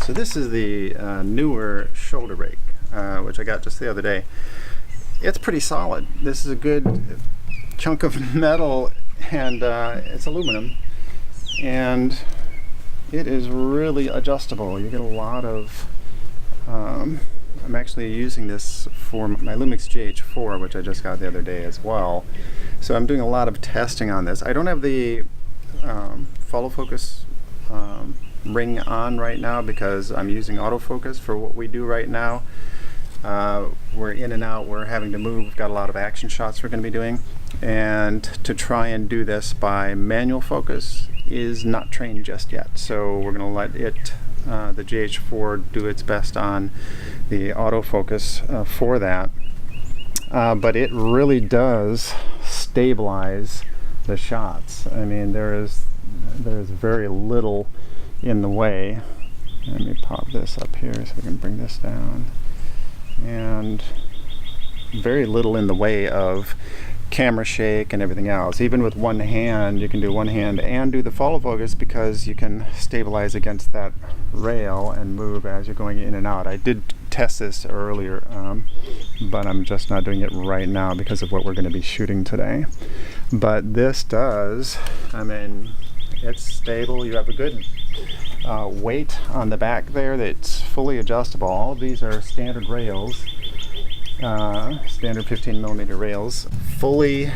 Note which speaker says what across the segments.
Speaker 1: So this is the Neewer shoulder rake, which I got just the other day. It's pretty solid. This is a good chunk of metal, and it's aluminum, and it is really adjustable. You get a lot of I'm actually using this for my Lumix GH4, which I just got the other day as well. So I'm doing a lot of testing on this. I don't have the follow focus ring on right now because I'm using autofocus for what we do right now. We're in and out, we're having to move, we've got a lot of action shots we're going to be doing, and to try and do this by manual focus is not trained just yet. So we're going to let it, the GH4, do its best on the autofocus for that. But it really does stabilize the shots. I mean, there's very little in the way. Let me pop this up here so we can bring this down. And very little in the way of camera shake and everything else. Even with one hand, you can do one hand and do the follow focus because you can stabilize against that rail and move as you're going in and out. I did test this earlier, but I'm just not doing it right now because of what we're going to be shooting today. But this does, I mean, it's stable. You have a good weight on the back there that's fully adjustable. All of these are standard rails, standard 15mm rails, fully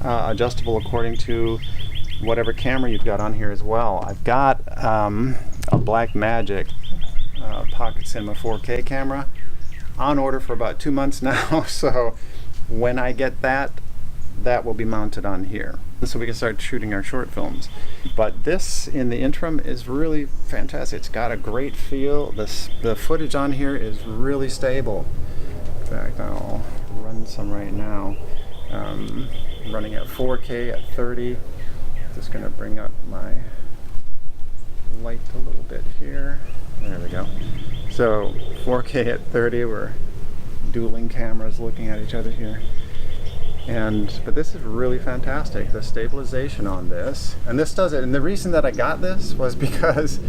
Speaker 1: adjustable according to whatever camera you've got on here as well. I've got a Blackmagic Pocket Cinema 4K camera on order for about 2 months now, so when I get that will be mounted on here, so we can start shooting our short films. But this, in the interim, is really fantastic. It's got a great feel. The footage on here is really stable. In fact, I'll run some right now. Running at 4K at 30. Just going to bring up my light a little bit here. There we go. So 4K at 30. We're dueling cameras looking at each other here. But this is really fantastic, the stabilization on this. And this does it. And the reason that I got this was because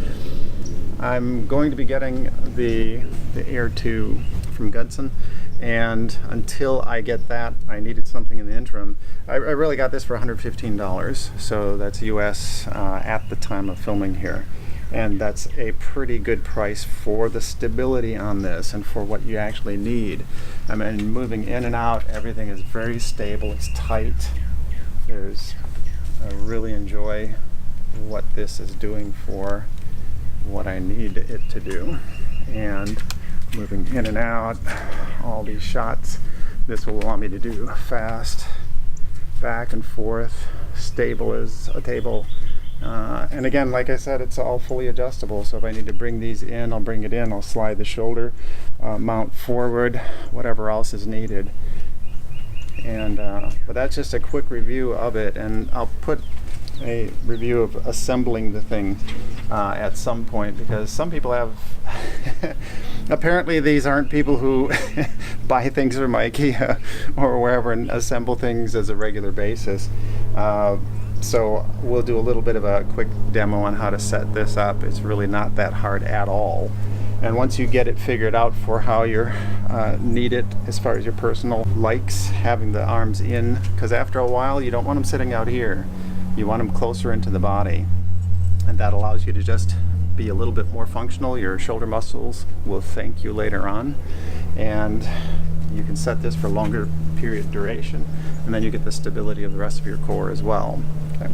Speaker 1: I'm going to be getting the Air 2 from Gudson. And until I get that, I needed something in the interim. I really got this for $115. So that's US at the time of filming here. And that's a pretty good price for the stability on this and for what you actually need. I mean, moving in and out, everything is very stable, it's tight. I really enjoy what this is doing for what I need it to do. And moving in and out, all these shots, this will allow me to do fast, back and forth, stable as a table. And again, like I said, it's all fully adjustable, so if I need to bring these in, I'll bring it in. I'll slide the shoulder, mount forward, whatever else is needed. But that's just a quick review of it, and I'll put a review of assembling the thing at some point, because some people have apparently these aren't people who buy things from IKEA or wherever and assemble things as a regular basis. So we'll do a little bit of a quick demo on how to set this up. It's really not that hard at all. And once you get it figured out for how you need it as far as your personal likes, having the arms in, because after a while you don't want them sitting out here. You want them closer into the body. And that allows you to just be a little bit more functional. Your shoulder muscles will thank you later on. And you can set this for longer period duration, and then you get the stability of the rest of your core as well. Okay.